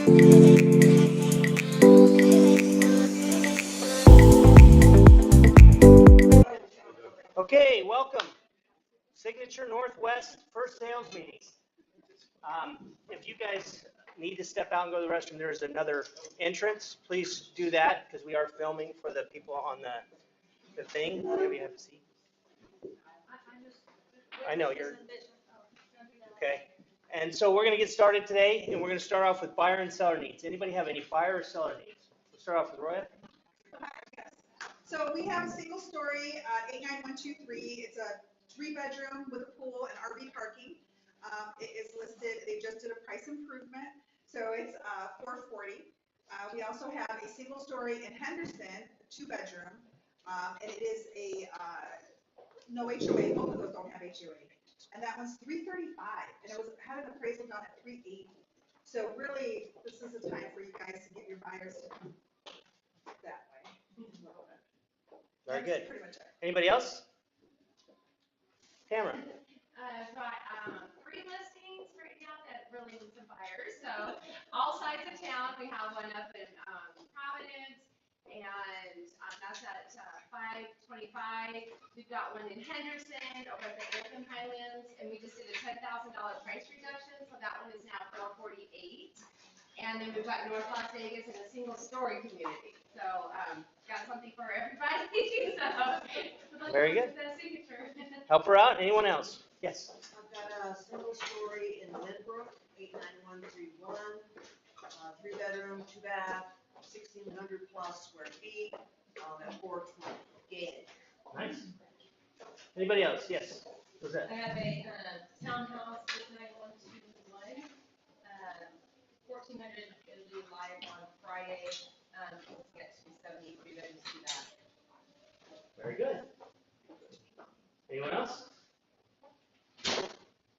Okay, welcome. Signature Northwest First Sales Meeting. If you guys need to step out and go to the restroom, there's another entrance. Please do that because we are filming for the people on the thing. Maybe you have a seat. I know you're. Okay. And so we're going to get started today, and we're going to start off with buyer and seller needs. Anybody have any buyer or seller needs? We'll start off with Roya. So we have a single story, 89123. It's a 3-bedroom with a pool and RV parking. It is listed, they just did a price improvement, so it's $440. We also have a single story in Henderson, 2-bedroom, and it is a no HOA. Both of those don't have HOA, and that one's $335, and it had an appraisal done at $380. So really, this is the time for you guys to get your buyers to come that way. Very good. Pretty much it. Anybody else? Tamara. Free listings right now that really need some buyers. So all sides of town, we have one up in Providence, and that's at 525. We've got one in Henderson over at the Open Highlands, and we just did a $10,000 price reduction, so that one is now $448. And then we've got North Las Vegas in a single story community. So got something for everybody. So Very good. the signature. Help her out. Anyone else? Yes. I've got a single story in Lynbrook, 89131, 3-bedroom, 2-bath, 1,600 plus square feet, at 420 gated. Nice. Anybody else? Yes. What's that? I have a townhouse, 89121, 1,400 going to be live on Friday. Let's get to 270 for you guys to see that. Very good. Anyone else?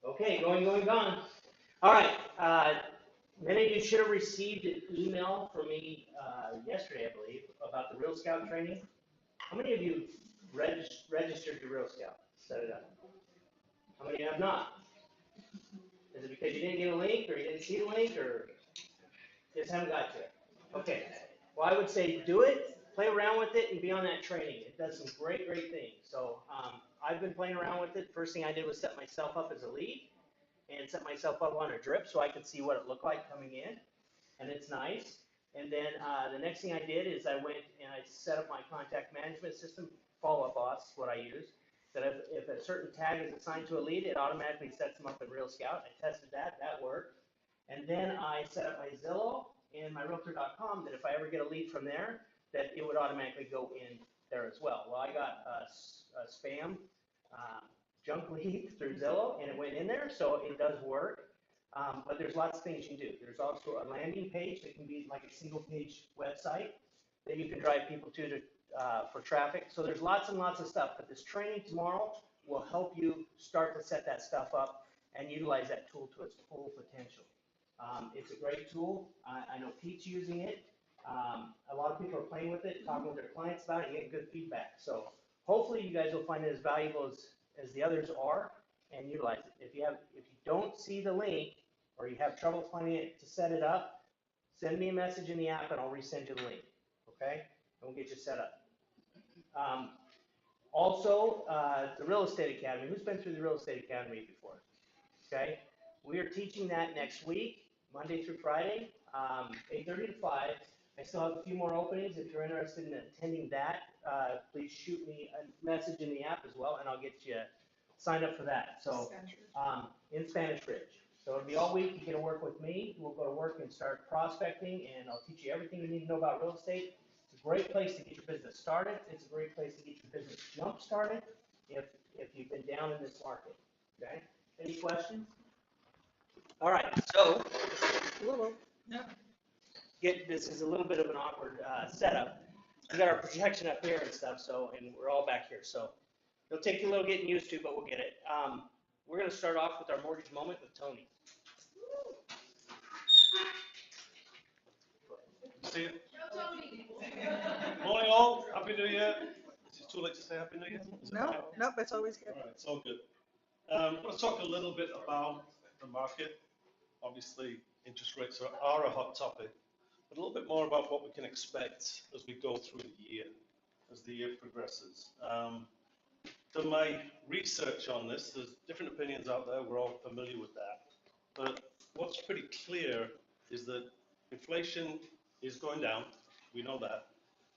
Okay, gone. All right. Many of you should have received an email from me yesterday, I believe, about the Real Scout training. How many of you registered your Real Scout? Set it up. How many have not? Is it because you didn't get a link, or you didn't see the link, or just haven't got to it? Okay. Well, I would say do it, play around with it, and be on that training. It does some great things. So I've been playing around with it. First thing I did was set myself up as a lead and set myself up on a drip so I could see what it looked like coming in, and it's nice. And then the next thing I did is I went and I set up my contact management system, Follow Up Boss, what I use, that if a certain tag is assigned to a lead, it automatically sets them up in Real Scout. I tested that worked. And then I set up my Zillow and my Realtor.com that if I ever get a lead from there, that it would automatically go in there as well. Well, I got a spam junk lead through Zillow, and it went in there, so it does work. But there's lots of things you can do. There's also a landing page that can be like a single page website that you can drive people to for traffic. So there's lots and lots of stuff, but this training tomorrow will help you start to set that stuff up and utilize that tool to its full potential. It's a great tool. I know Pete's using it. A lot of people are playing with it, talking with their clients about it, and getting good feedback. So hopefully you guys will find it as valuable as the others are and utilize it. If you don't see the link or you have trouble finding it to set it up, send me a message in the app and I'll resend you the link. Okay? And we'll get you set up. Also, the Real Estate Academy. Who's been through the Real Estate Academy before? Okay? We are teaching that next week, Monday through Friday, 8:30 to 5. I still have a few more openings. If you're interested in attending that, please shoot me a message in the app as well, and I'll get you signed up for that. So, in Spanish Ridge. So it'll be all week. You get to work with me. We'll go to work and start prospecting, and I'll teach you everything you need to know about real estate. It's a great place to get your business started. It's a great place to get your business jump started if you've been down in this market. Okay? Any questions? All right. So, this is a little bit of an awkward setup. We got our projection up here and stuff, and we're all back here. So it'll take you a little getting used to, but we'll get it. We're going to start off with our mortgage moment with Tony. See you. Morning all, Happy New Year. Is it too late to say Happy New Year? Nope, it's always good. All right, it's all good. I want to talk a little bit about the market. Obviously, interest rates are a hot topic, but a little bit more about what we can expect as we go through the year, as the year progresses. Done my research on this. There's different opinions out there. We're all familiar with that. But what's pretty clear is that inflation is going down. We know that.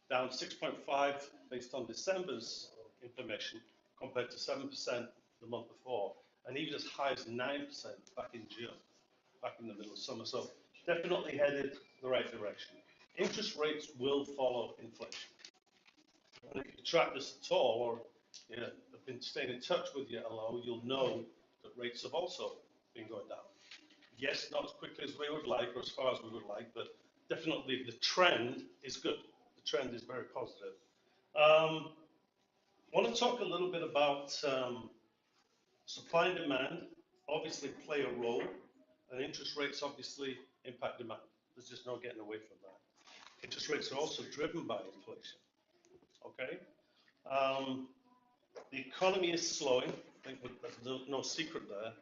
Down 6.5 based on December's information compared to 7% the month before, and even as high as 9% back in June, back in the middle of summer. So definitely headed the right direction. Interest rates will follow inflation. And if you track this at all, or have been staying in touch with Yellow, you'll know that rates have also been going down. Yes, not as quickly as we would like, or as far as we would like, but definitely the trend is good. The trend is very positive. I want to talk a little bit about supply and demand. Obviously play a role, and interest rates obviously impact demand. There's just no getting away from that. Interest rates are also driven by inflation. Okay? The economy is slowing. I think there's no secret there.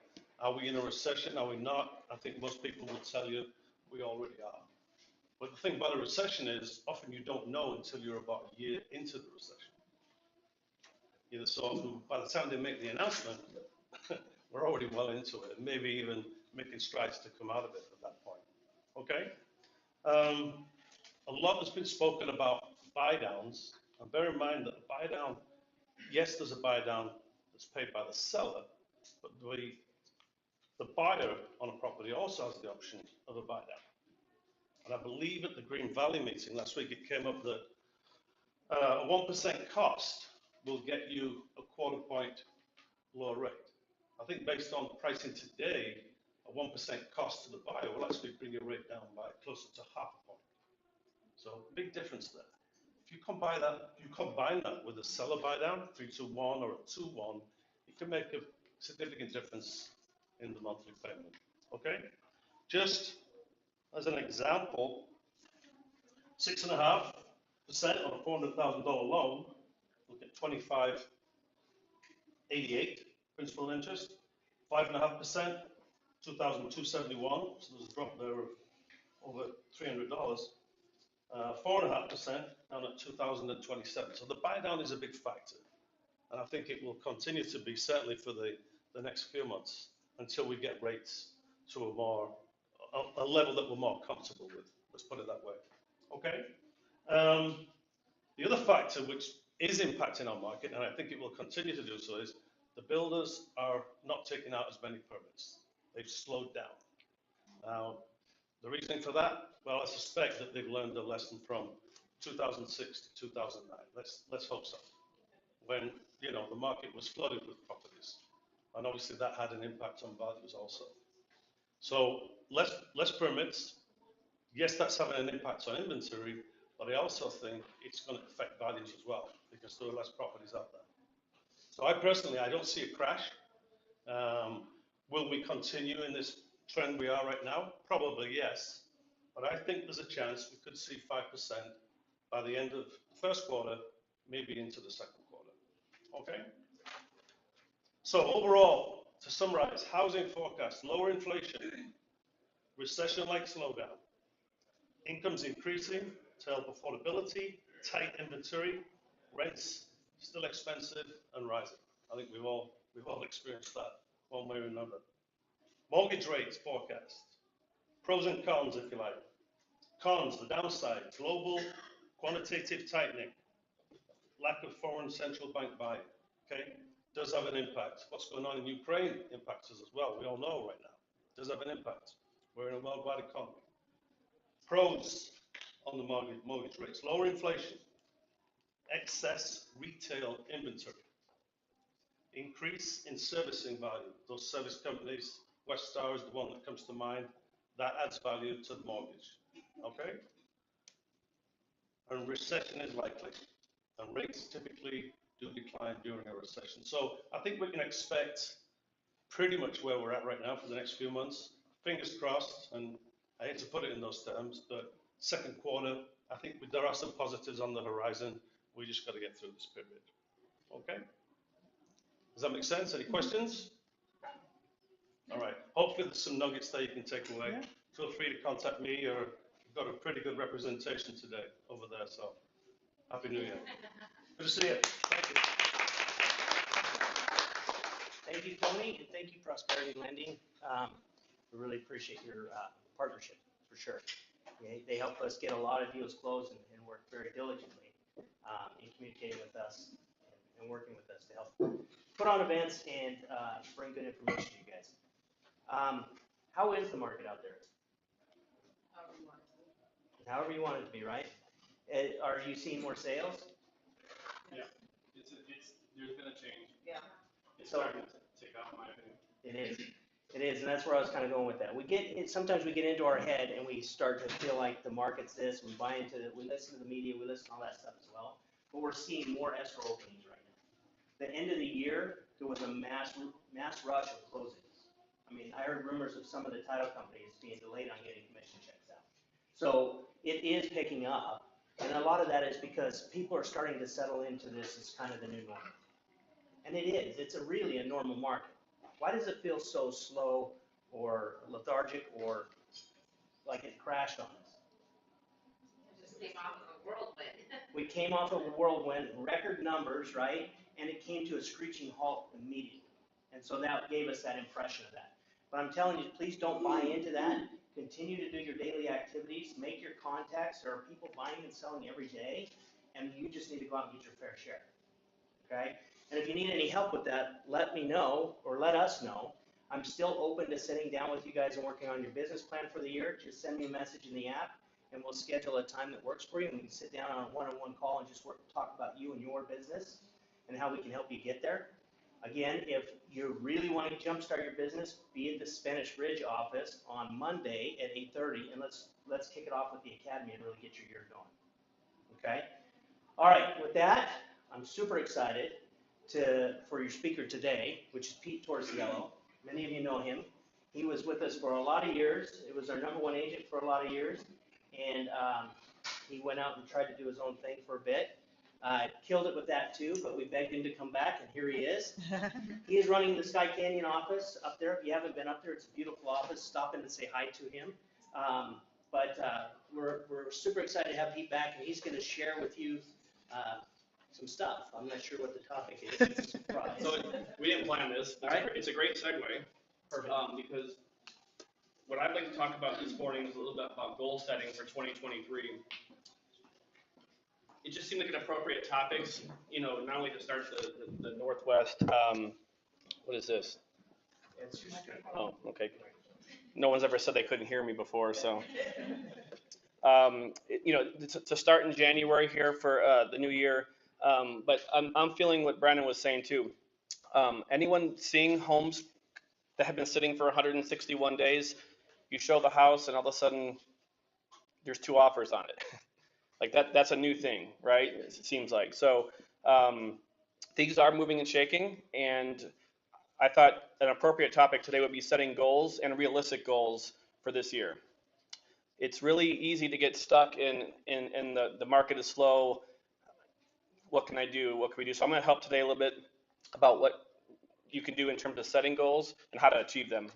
Are we in a recession? Are we not? I think most people will tell you we already are. But the thing about a recession is often you don't know until you're about a year into the recession. So often by the time they make the announcement, we're already well into it, and maybe even making strides to come out of it at that point. Okay? A lot has been spoken about buy downs, and bear in mind that the buy down, yes, there's a buy down that's paid by the seller, but the buyer on a property also has the option of a buy down. And I believe at the Green Valley meeting last week, it came up that a 1% cost will get you a quarter point lower rate. I think based on pricing today, a 1% cost to the buyer will actually bring your rate down by closer to half a point. So big difference there. If you combine that with a seller buy down, 3-1 or a 2-1, it can make a significant difference in the monthly payment. Okay? Just as an example, 6.5% on a $400,000 loan, look at 25.88 principal and interest, 5.5%, 2,271. So there's a drop there of over $300. 4.5% down at 2,027. So the buy down is a big factor, and I think it will continue to be certainly for the next few months until we get rates to a level that we're more comfortable with. Let's put it that way. Okay. The other factor which is impacting our market, and I think it will continue to do so, is the builders are not taking out as many permits. They've slowed down. Now, the reason for that, well, I suspect that they've learned a lesson from 2006 to 2009. Let's hope so. When the market was flooded with properties, and obviously that had an impact on values also. So less permits. Yes, that's having an impact on inventory, but I also think it's going to affect values as well because there are less properties out there. So I don't see a crash. Will we continue in this trend we are right now? Probably yes, but I think there's a chance we could see 5% by the end of the first quarter, maybe into the second quarter. Okay? So overall, to summarize, housing forecast, lower inflation, recession-like slowdown, incomes increasing to help affordability, tight inventory, rents still expensive and rising. I think we've all experienced that one way or another. Mortgage rates forecast, pros and cons if you like. Cons, the downside, global quantitative tightening, lack of foreign central bank buying, okay, does have an impact. What's going on in Ukraine impacts us as well. We all know right now. Does have an impact. We're in a worldwide economy. Pros on the mortgage rates, lower inflation, excess retail inventory, increase in servicing value. Those service companies, Weststar is the one that comes to mind, that adds value to the mortgage, okay? And recession is likely, and rates typically do decline during a recession. So I think we can expect pretty much where we're at right now for the next few months. Fingers crossed, and I hate to put it in those terms, but second quarter, I think there are some positives on the horizon. We just got to get through this period. Okay? Does that make sense? Any questions? All right. Hopefully there's some nuggets there you can take away. feel free to contact me, or you've got a pretty good representation today over there, so Happy New Year. Good to see you. Thank you. Thank you, Tony, and thank you, Prosperity Lending. We really appreciate your partnership, for sure. They help us get a lot of deals closed and work very diligently in communicating with us and working with us to help put on events and bring good information to you guys. How is the market out there? However you want it to be, right? Are you seeing more sales? Yeah, there's been a change. Yeah. It's So- starting to take off, in my opinion. It is, and that's where I was kind of going with that. Sometimes we get into our head and we start to feel like the market's this, we buy into it, we listen to the media, we listen to all that stuff as well. But we're seeing more escrow openings right now. The end of the year, there was a mass rush of closings. I mean, I heard rumors of some of the title companies being delayed on getting commission checks out. So it is picking up, and a lot of that is because people are starting to settle into this as kind of the new normal. And it is, it's really a normal market. Why does it feel so slow or lethargic or like it crashed on us? Just came off of a whirlwind. We came off of a whirlwind, record numbers, right? And it came to a screeching halt immediately. And so that gave us that impression of that. But I'm telling you, please don't buy into that. Continue to do your daily activities, make your contacts. There are people buying and selling every day, and you just need to go out and get your fair share. Okay? And if you need any help with that, let me know or let us know. I'm still open to sitting down with you guys and working on your business plan for the year. Just send me a message in the app, and we'll schedule a time that works for you, and we can sit down on a one-on-one call and just talk about you and your business and how we can help you get there. Again, if you really want to jumpstart your business, be at the Spanish Ridge office on Monday at 8:30, and let's kick it off with the academy and really get your year going. Okay? All right, with that, I'm super excited for your speaker today, which is Pete Torciello. Many of you know him. He was with us for a lot of years. It was our #1 agent for a lot of years, and he went out and tried to do his own thing for a bit. Killed it with that too, but we begged him to come back, and here he is. He is running the Sky Canyon office up there. If you haven't been up there, it's a beautiful office. Stop in and say hi to him. But we're super excited to have Pete back, and he's going to share with you some stuff. I'm not sure what the topic is. It's a surprise. So we didn't plan this. All right. It's a great segue, Perfect. because what I'd like to talk about this morning is a little bit about goal setting for 2023. It just seemed like an appropriate topic, not only to start the Northwest, what is this? It's your screen. Oh, okay. No one's ever said they couldn't hear me before, so. To start in January here for the new year, but I'm feeling what Brandon was saying too. Anyone seeing homes that have been sitting for 161 days, you show the house and all of a sudden there's 2 offers on it. Like that's a new thing, right? It seems like. So things are moving and shaking, and I thought an appropriate topic today would be setting goals and realistic goals for this year. It's really easy to get stuck in the market is slow. What can I do? What can we do? So I'm going to help today a little bit about what you can do in terms of setting goals and how to achieve them.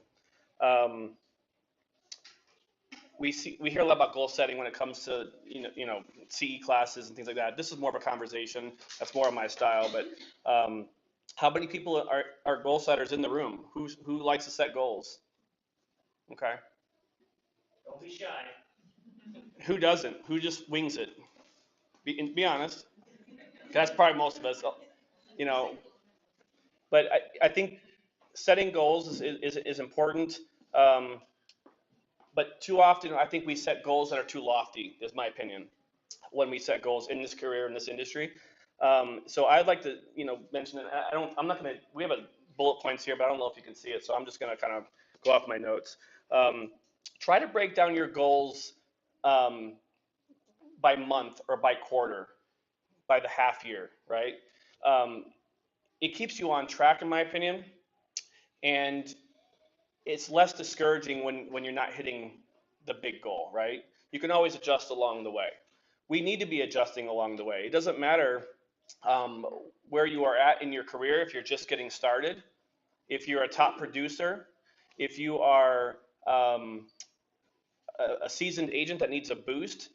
We hear a lot about goal setting when it comes to CE classes and things like that. This is more of a conversation. That's more of my style. But how many people are goal setters in the room? Who likes to set goals? Okay. Don't be shy. Who doesn't? Who just wings it? Be honest. That's probably most of us, But I think setting goals is important. But too often, I think we set goals that are too lofty, is my opinion, when we set goals in this career, in this industry. So I'd like to, mention it. We have a bullet points here, but I don't know if you can see it. So I'm just going to kind of go off my notes. Try to break down your goals by month or by quarter, by the half year, right? It keeps you on track, in my opinion, and it's less discouraging when you're not hitting the big goal, right? You can always adjust along the way. We need to be adjusting along the way. It doesn't matter where you are at in your career, if you're just getting started, if you're a top producer, if you are a seasoned agent that needs a boost,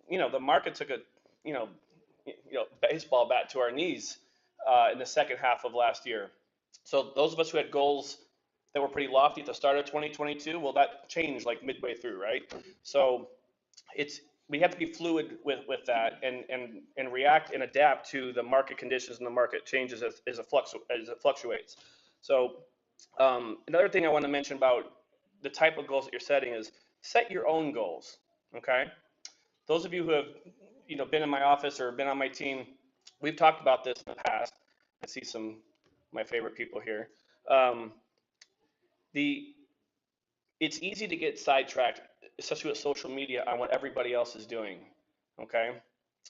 the market took a, you know, baseball bat to our knees in the second half of last year. So those of us who had goals that were pretty lofty at the start of 2022, well, that changed like midway through, right? So we have to be fluid with that and react and adapt to the market conditions and the market changes as it fluctuates. So another thing I want to mention about the type of goals that you're setting is set your own goals. Okay, those of you who have been in my office or been on my team, we've talked about this in the past. I see some of my favorite people here. It's easy to get sidetracked, especially with social media, on what everybody else is doing. Okay,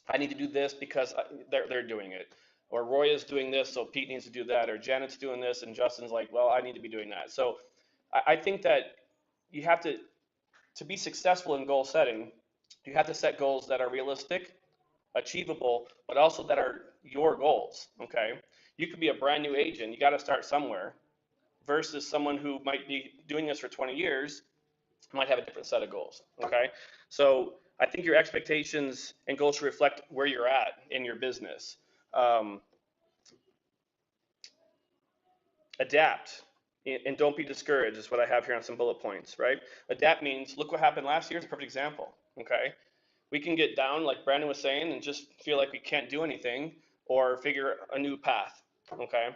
I need to do this because they're doing it, or Roy is doing this, so Pete needs to do that, or Janet's doing this, and Justin's like, well, I need to be doing that. So I think that you have to be successful in goal setting, you have to set goals that are realistic, achievable, but also that are your goals. Okay, you could be a brand new agent, you got to start somewhere, versus someone who might be doing this for 20 years, might have a different set of goals. Okay, so I think your expectations and goals should reflect where you're at in your business. Adapt and don't be discouraged is what I have here on some bullet points, right? Adapt means, look what happened last year is a perfect example. Okay, we can get down, like Brandon was saying, and just feel like we can't do anything or figure a new path. Okay,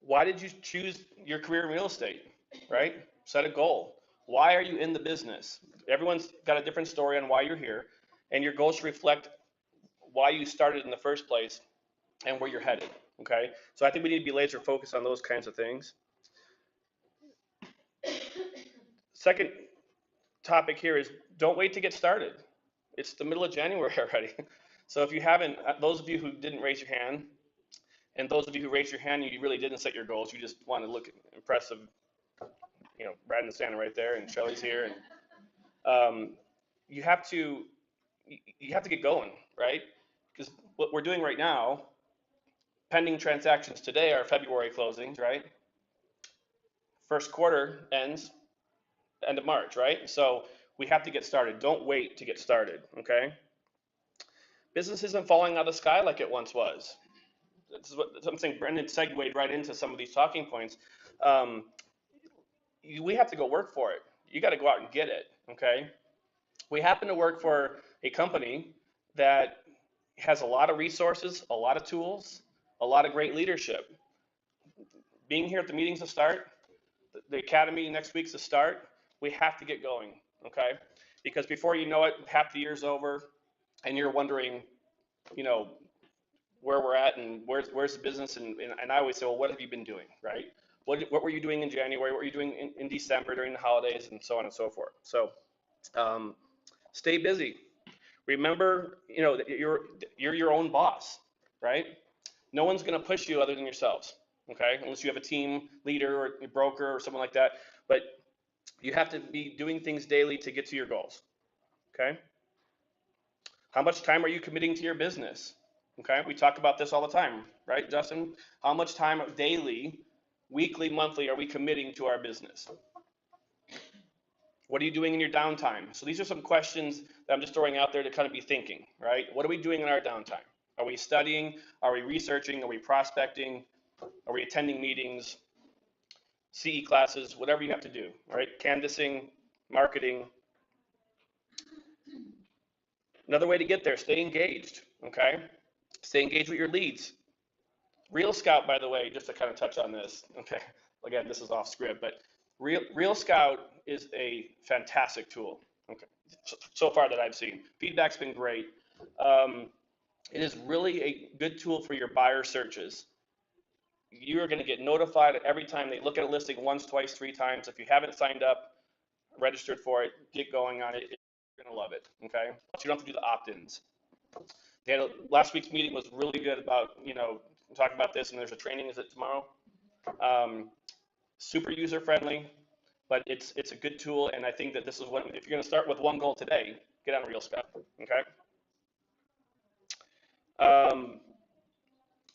why did you choose your career in real estate, right? Set a goal. Why are you in the business? Everyone's got a different story on why you're here, and your goals should reflect why you started in the first place and where you're headed. Okay, so I think we need to be laser focused on those kinds of things. Second topic here is don't wait to get started. It's the middle of January already. So if you haven't, those of you who didn't raise your hand, and those of you who raised your hand, you really didn't set your goals. You just want to look impressive. Brandon's standing right there, and Shelly's here, and you have to get going, right? Because what we're doing right now, pending transactions today are February closings, right? First quarter ends end of March, right? So we have to get started. Don't wait to get started, okay? Business isn't falling out of the sky like it once was. This is what I'm saying. Brendan segued right into some of these talking points. We have to go work for it. You got to go out and get it, okay? We happen to work for a company that has a lot of resources, a lot of tools, a lot of great leadership. Being here at the meetings to start, the academy next week's to start, we have to get going, okay? Because before you know it, half the year's over, and you're wondering, where we're at and where's the business, and I always say, well, what have you been doing, right? What were you doing in January? What were you doing in December during the holidays, and so on and so forth? So stay busy. Remember, that you're your own boss, right? No one's going to push you other than yourselves, okay? Unless you have a team leader or a broker or someone like that. But you have to be doing things daily to get to your goals, okay? How much time are you committing to your business? Okay, we talk about this all the time, right, Justin? How much time daily, weekly, monthly are we committing to our business? What are you doing in your downtime? So these are some questions that I'm just throwing out there to kind of be thinking, right? What are we doing in our downtime? Are we studying? Are we researching? Are we prospecting? Are we attending meetings, CE classes, whatever you have to do, right? Canvassing, marketing. Another way to get there, stay engaged, okay? Stay engaged with your leads. Real Scout, by the way, just to kind of touch on this, okay? Again, this is off script, but Real Scout is a fantastic tool, okay? So far that I've seen. Feedback's been great. It is really a good tool for your buyer searches. You are going to get notified every time they look at a listing once, twice, 3 times. If you haven't signed up, registered for it, get going on it. You're going to love it, okay? So you don't have to do the opt-ins. Last week's meeting was really good about, talking about this, and there's a training, is it tomorrow? Super user-friendly, but it's a good tool, and I think that this is what, if you're going to start with one goal today, get on Real Scout, okay?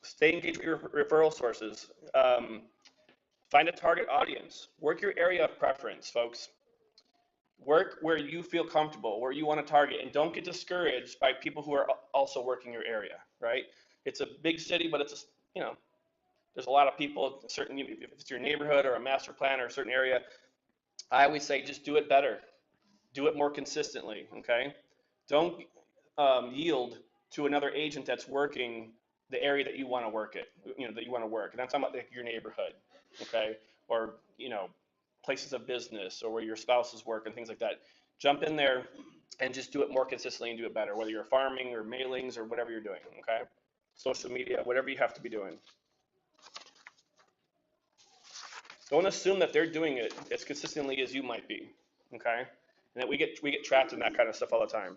Stay engaged with your referral sources. Find a target audience. Work your area of preference, folks. Work where you feel comfortable, where you want to target, and don't get discouraged by people who are also working your area, right? It's a big city, but it's, there's a lot of people, certain, if it's your neighborhood or a master plan or a certain area, I always say just do it better. Do it more consistently, okay? Don't yield to another agent that's working the area that you want to work it, that you want to work. And I'm talking about like your neighborhood, okay? Or, places of business or where your spouses work and things like that. Jump in there and just do it more consistently and do it better, whether you're farming or mailings or whatever you're doing, okay? Social media, whatever you have to be doing. Don't assume that they're doing it as consistently as you might be, okay? And that we get trapped in that kind of stuff all the time.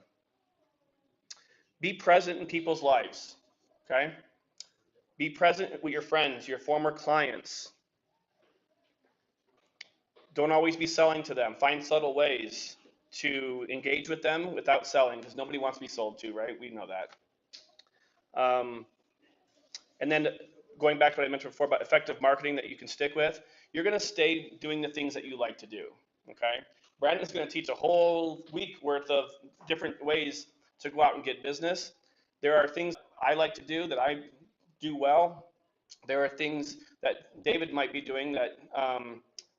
Be present in people's lives, okay? Be present with your friends, your former clients. Don't always be selling to them. Find subtle ways to engage with them without selling, because nobody wants to be sold to, right? We know that. And then going back to what I mentioned before about effective marketing that you can stick with, you're going to stay doing the things that you like to do, okay? Brandon's going to teach a whole week worth of different ways to go out and get business. There are things I like to do that I do well. There are things that David might be doing that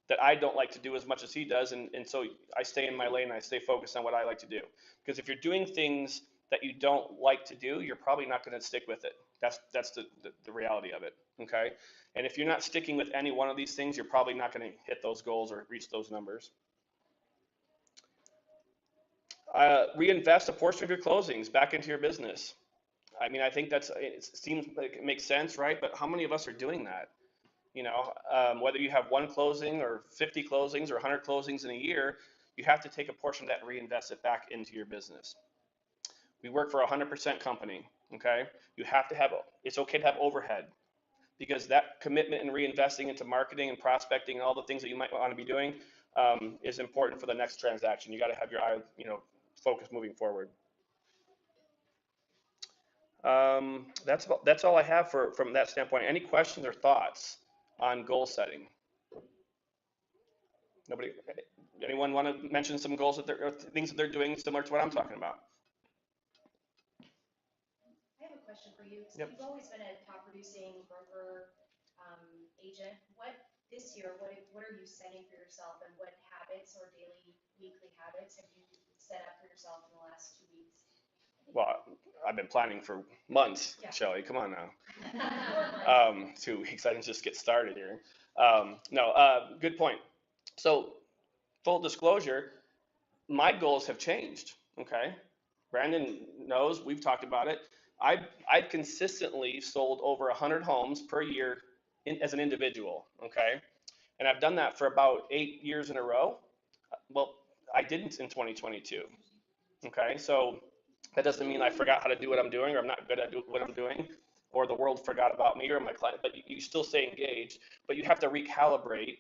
that I don't like to do as much as he does, and so I stay in my lane and I stay focused on what I like to do. Because if you're doing things that you don't like to do, you're probably not going to stick with it. That's the reality of it, okay? And if you're not sticking with any one of these things, you're probably not going to hit those goals or reach those numbers. Reinvest a portion of your closings back into your business. I mean, I think it seems like it makes sense, right? But how many of us are doing that? Whether you have one closing or 50 closings or 100 closings in a year, you have to take a portion of that and reinvest it back into your business. We work for a 100% company, okay? It's okay to have overhead, because that commitment and reinvesting into marketing and prospecting and all the things that you might want to be doing is important for the next transaction. You got to have your eye, focus moving forward. That's all I have from that standpoint. Any questions or thoughts on goal setting? Anyone want to mention some goals or things that they're doing similar to what I'm talking about? I have a question for you. So Yep. You've always been a top producing broker agent. This year, what are you setting for yourself, and what habits or daily, weekly habits have you set up for yourself in the last 2 weeks? Well, I've been planning for months, Yeah. Shelly. Come on now. 4 months. 2 weeks. I didn't just get started here. Good point. So, full disclosure, my goals have changed. Okay, Brandon knows. We've talked about it. I've consistently sold over 100 homes per year as an individual. Okay, and I've done that for about 8 years in a row. Well, I didn't in 2022. Okay, so that doesn't mean I forgot how to do what I'm doing, or I'm not good at what I'm doing, or the world forgot about me or my client, but you still stay engaged, but you have to recalibrate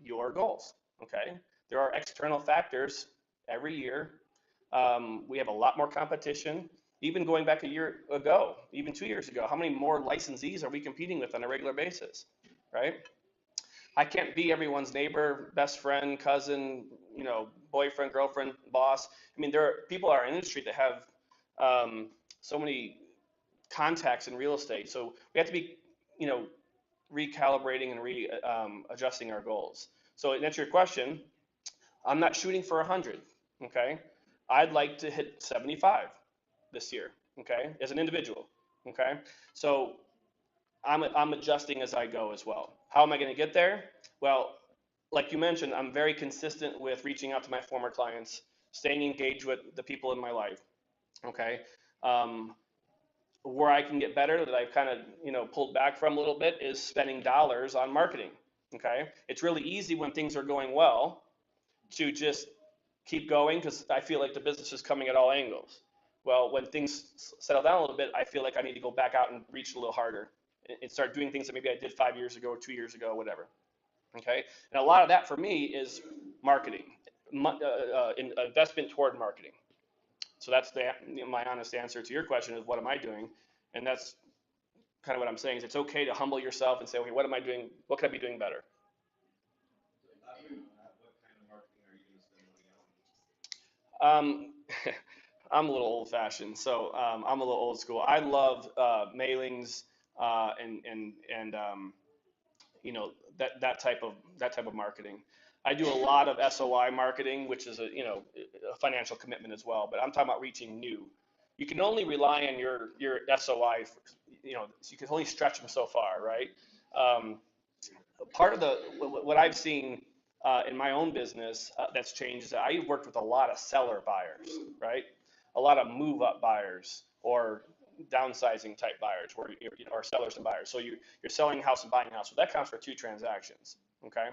your goals, okay? There are external factors every year. We have a lot more competition. Even going back a year ago, even 2 years ago, how many more licensees are we competing with on a regular basis, right? I can't be everyone's neighbor, best friend, cousin, boyfriend, girlfriend, boss. I mean, there are people in our industry that have so many contacts in real estate. So we have to be, recalibrating and adjusting our goals. So to answer your question, I'm not shooting for 100, okay? I'd like to hit 75 this year, okay, as an individual, okay? So I'm adjusting as I go as well. How am I going to get there? Well, like you mentioned, I'm very consistent with reaching out to my former clients, staying engaged with the people in my life, okay? Where I can get better that I've kind of, pulled back from a little bit is spending dollars on marketing, okay? It's really easy when things are going well to just keep going because I feel like the business is coming at all angles. Well, when things settle down a little bit, I feel like I need to go back out and reach a little harder and start doing things that maybe I did 5 years ago or 2 years ago, whatever. Okay, and a lot of that for me is marketing, investment toward marketing. So that's my honest answer to your question is what am I doing? And that's kind of what I'm saying is it's okay to humble yourself and say, okay, what am I doing? What can I be doing better? Um, I'm a little old fashioned, so I'm a little old school. I love mailings and you know that type of marketing. I do a lot of SOI marketing, which is a financial commitment as well. But I'm talking about reaching new. You can only rely on your SOI. You can only stretch them so far, right? Um, Part of what I've seen in my own business that's changed is that I worked with a lot of seller buyers, right? A lot of move up buyers or downsizing type buyers, or sellers and buyers. So you're selling a house and buying a house. So that counts for two transactions, okay?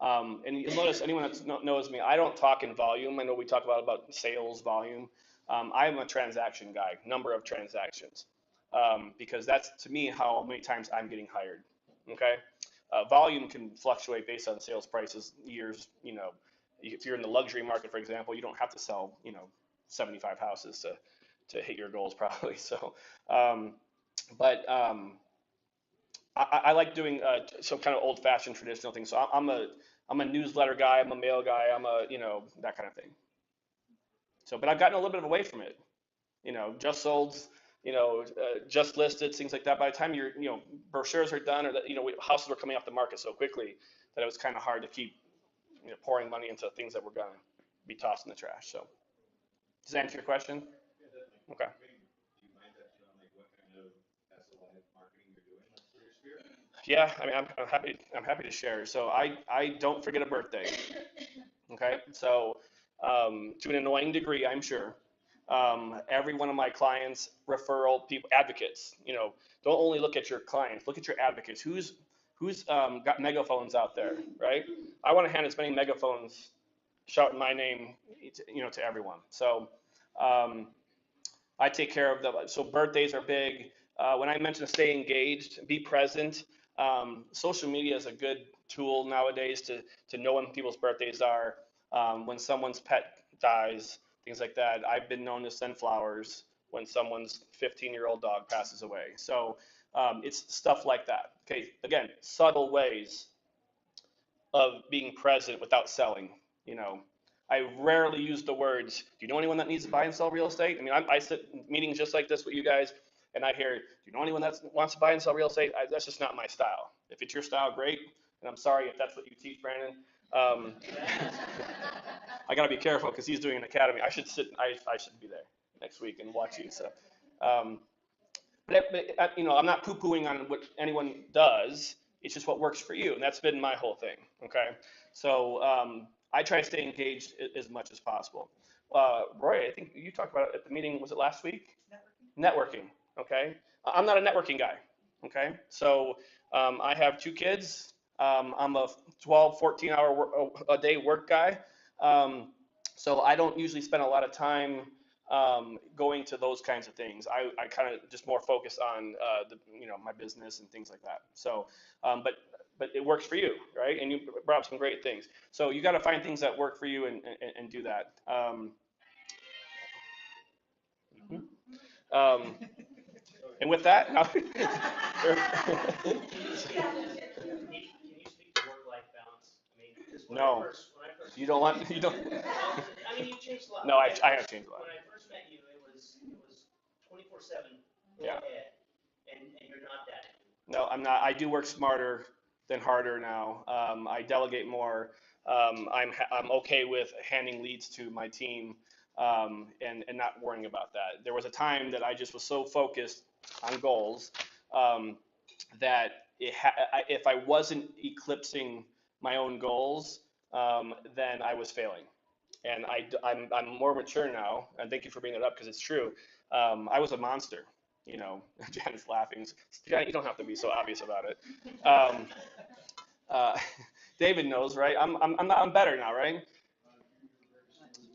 And you'll notice anyone that knows me, I don't talk in volume. I know we talk about sales volume. I'm a transaction guy, number of transactions, because that's to me how many times I'm getting hired. Okay, volume can fluctuate based on sales prices, years. If you're in the luxury market, for example, you don't have to sell 75 houses to hit your goals probably. So, but I like doing some kind of old-fashioned traditional things. So I'm a newsletter guy. I'm a mail guy. I'm a that kind of thing. So, but I've gotten a little bit away from it. Just sold, just listed, things like that. By the time brochures are done, or that houses were coming off the market so quickly that it was kind of hard to keep pouring money into things that were gonna be tossed in the trash. So, does that answer your question? Okay. Yeah, I mean, I'm happy to share. So I don't forget a birthday. Okay, so to an annoying degree, I'm sure. Every one of my clients, referral people, advocates. Don't only look at your clients, look at your advocates. Who's got megaphones out there, right? I want to hand as many megaphones shouting my name, to everyone. So I take care of them. So birthdays are big. When I mentioned stay engaged, be present. Social media is a good tool nowadays to know when people's birthdays are, when someone's pet dies, things like that. I've been known to send flowers when someone's 15-year-old dog passes away. So it's stuff like that. Okay, again, subtle ways of being present without selling. I rarely use the words, do you know anyone that needs to buy and sell real estate? I mean, I sit in meetings just like this with you guys, and I hear, do you know anyone that wants to buy and sell real estate? That's just not my style. If it's your style, great. And I'm sorry if that's what you teach, Brandon. I got to be careful because he's doing an academy. I should be there next week and watch you. So, but I'm not poo-pooing on what anyone does. It's just what works for you, and that's been my whole thing. Okay, so I try to stay engaged as much as possible. Roy, I think you talked about it at the meeting. Was it last week? Networking. Okay, I'm not a networking guy. Okay, so I have 2 kids. I'm a 12, 14-hour a day work guy. So I don't usually spend a lot of time going to those kinds of things. I kind of just more focus on my business and things like that. So, but it works for you, right? And you brought up some great things. So you got to find things that work for you and do that. And with that, Can you speak to work-life balance? I mean, 'cause when No. I first you don't want, you don't. I mean, you've changed a lot. No, I have changed a lot. When I first met you, it was 24/7, full Yeah. ahead, and you're not that. No, I'm not. I do work smarter than harder now. I delegate more. I'm okay with handing leads to my team, and not worrying about that. There was a time that I just was so focused on goals that if I wasn't eclipsing my own goals, then I was failing. And I'm more mature now, and thank you for bringing it up because it's true. I was a monster. Janet's laughing. Janet, you don't have to be so obvious about it. David knows, right? I'm better now, right?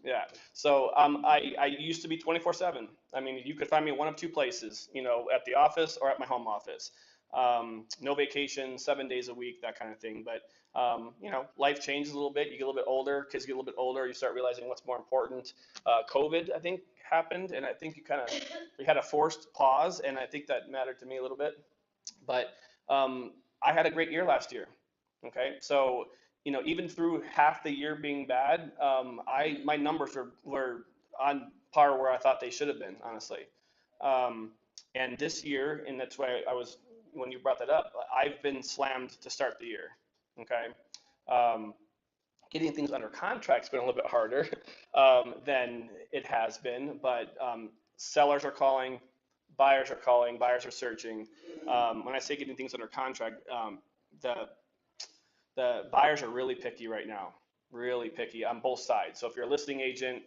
Yeah. So I used to be 24/7. I mean, you could find me one of 2 places, at the office or at my home office. No vacation, 7 days a week, that kind of thing. But life changes a little bit. You get a little bit older. Kids get a little bit older. You start realizing what's more important. COVID, I think, happened, and I think we had a forced pause, and I think that mattered to me a little bit. But I had a great year last year. Okay, so even through half the year being bad, my numbers were on par where I thought they should have been, honestly. Um, and this year, and that's why when you brought that up, I've been slammed to start the year. Okay. Um, Getting things under contract's been a little bit harder than it has been, but sellers are calling, buyers are calling, buyers are searching. When I say getting things under contract, the buyers are really picky right now, really picky on both sides. So if you're a listing agent,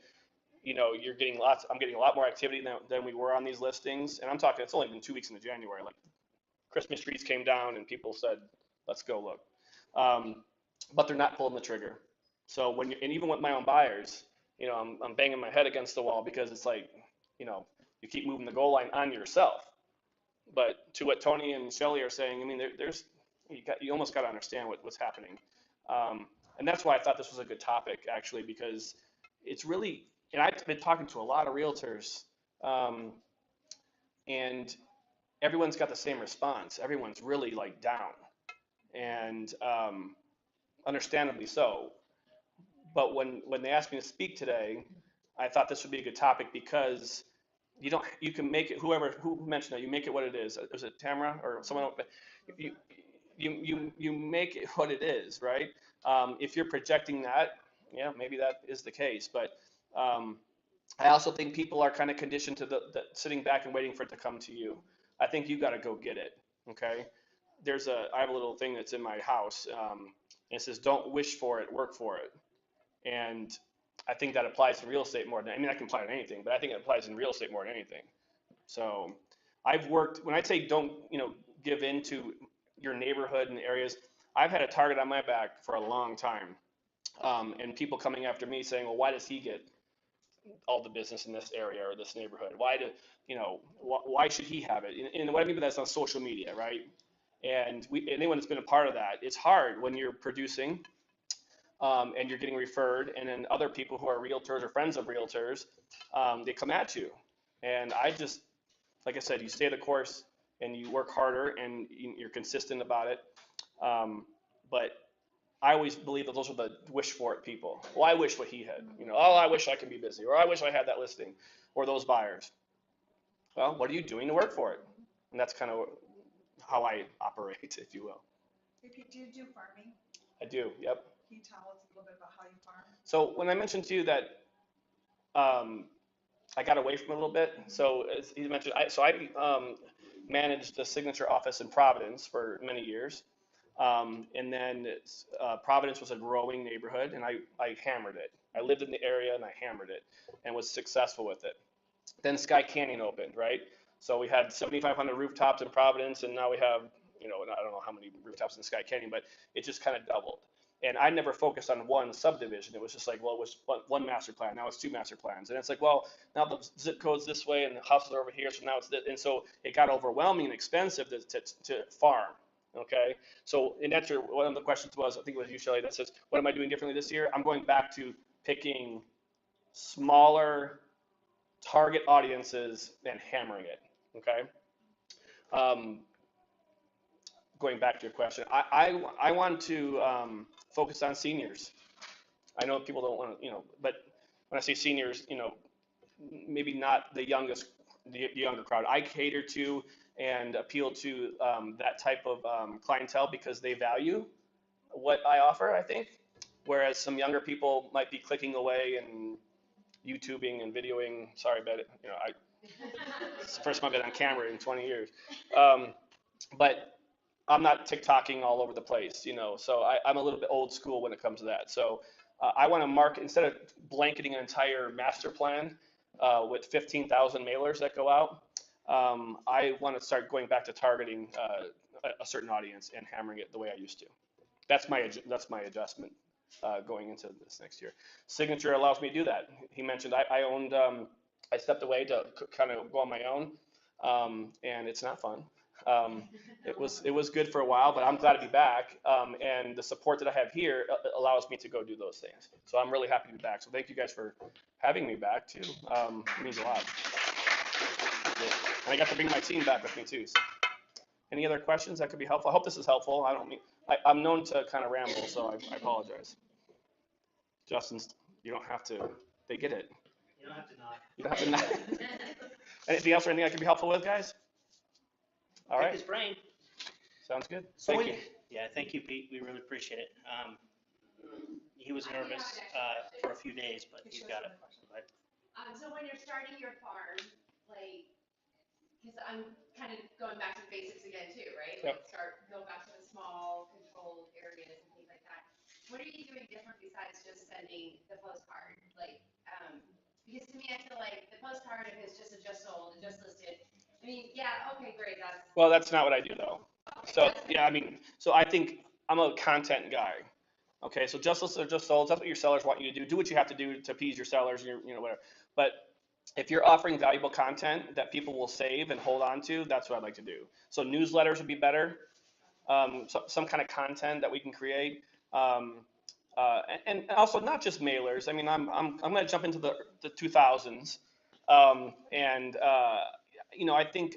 I'm getting a lot more activity than we were on these listings. And I'm talking, it's only been 2 weeks into January. Like Christmas trees came down and people said, let's go look. But they're not pulling the trigger. So and even with my own buyers, I'm banging my head against the wall because it's like, you keep moving the goal line on yourself. But to what Tony and Shelly are saying, I mean, you almost got to understand what's happening. And that's why I thought this was a good topic, actually, because it's really, and I've been talking to a lot of realtors, and everyone's got the same response. Everyone's really like down, and understandably so. But when they asked me to speak today, I thought this would be a good topic because you can make it, who mentioned that, you make it what it is. Was it Tamara or someone else? You make it what it is, right? If you're projecting that, yeah, maybe that is the case. But I also think people are kind of conditioned to the sitting back and waiting for it to come to you. I think you got to go get it. Okay. I have a little thing that's in my house. And it says, don't wish for it, work for it. And I think that applies to real estate more than, I mean, that can apply to anything, but I think it applies in real estate more than anything. So when I say don't, give in to your neighborhood and areas, I've had a target on my back for a long time. And people coming after me saying, well, why does he get all the business in this area or this neighborhood? Why should he have it? And what I mean by that's on social media, right? And anyone that's been a part of that, it's hard when you're producing and you're getting referred, and then other people who are realtors or friends of realtors, they come at you. And like I said, you stay the course and you work harder and you're consistent about it. But I always believe that those are the wish for it people. Well, I wish what he had, oh, I wish I could be busy, or I wish I had that listing, or those buyers. Well, what are you doing to work for it? And that's kind of how I operate, if you will. If you do farming, I do, yep. can you tell us a little bit about how you farm? So when I mentioned to you that I got away from it a little bit, so as you mentioned, I managed the Signature office in Providence for many years. And then Providence was a growing neighborhood, and I hammered it. I lived in the area, and I hammered it, and was successful with it. Then Sky Canyon opened, right? So we had 7,500 rooftops in Providence, and now we have, I don't know how many rooftops in Sky Canyon, but it just kind of doubled. And I never focused on one subdivision. It was just like, well, it was one master plan. Now it's two master plans. And it's like, well, now the zip code's this way and the houses are over here. So now it's this. And so it got overwhelming and expensive to farm. Okay. So in answer, one of the questions was, I think it was you, Shelly, that says, what am I doing differently this year? I'm going back to picking smaller target audiences and hammering it. Okay. Going back to your question, I want to focus on seniors. I know people don't want to, but when I say seniors, maybe not the younger crowd. I cater to and appeal to that type of clientele because they value what I offer, I think. Whereas some younger people might be clicking away and YouTubing and videoing. Sorry about it. It's the first time I've been on camera in 20 years. But I'm not TikToking all over the place, so I'm a little bit old school when it comes to that. So I want to market, instead of blanketing an entire master plan with 15,000 mailers that go out, I want to start going back to targeting a certain audience and hammering it the way I used to. That's my adjustment going into this next year. Signature allows me to do that. He mentioned I stepped away to kind of go on my own, and it's not fun. It was good for a while, but I'm glad to be back. And the support that I have here allows me to go do those things. So I'm really happy to be back. So thank you guys for having me back too. It means a lot. And I got to bring my team back with me too. So. Any other questions that could be helpful? I hope this is helpful. I don't mean, I'm known to kind of ramble, so I apologize. Justin's, you don't have to, they get it. You don't have to nod. You don't have to. Anything else or anything I can be helpful with, guys? All Pick right, his brain. sounds good. So Thank when- you. Yeah, thank you, Pete. We really appreciate it. He was nervous for a few days, but he's got it. But So when you're starting your farm, like, because I'm kind of going back to the basics again too, right? Yep. Like go back to the small controlled areas and things like that. What are you doing different besides just sending the postcard? Like, because to me, I feel like the postcard, if it's just a just sold and just listed, I mean, yeah, okay, great, that's. Well, that's not what I do though. So, yeah, I mean, so I think I'm a content guy. Okay, so just list or just sold, that's what your sellers want you to do. Do what you have to do to appease your sellers, whatever. But if you're offering valuable content that people will save and hold on to, that's what I'd like to do. So newsletters would be better. Some kind of content that we can create. And also not just mailers. I mean, I'm going to jump into the 2000s. I think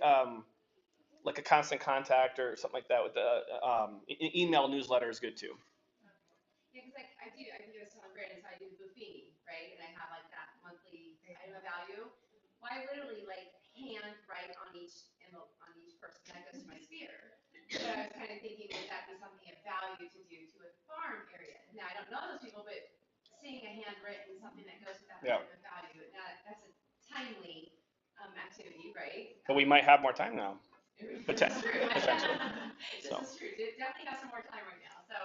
like a constant contact or something like that with the email newsletter is good too. Yeah, because like I do a selling brand, so I do Buffini, right? And I have like that monthly item of value. Well, I literally like hand write on each envelope on each person that goes to my sphere. So I was kind of thinking, would that be something of value to do to a farm area? Now I don't know those people, but seeing a handwritten something that goes with that Yeah. item of value, that's a timely activity, right? But we might have more time now. This is true. Potentially. This So. is true. Definitely have some more time right now. So,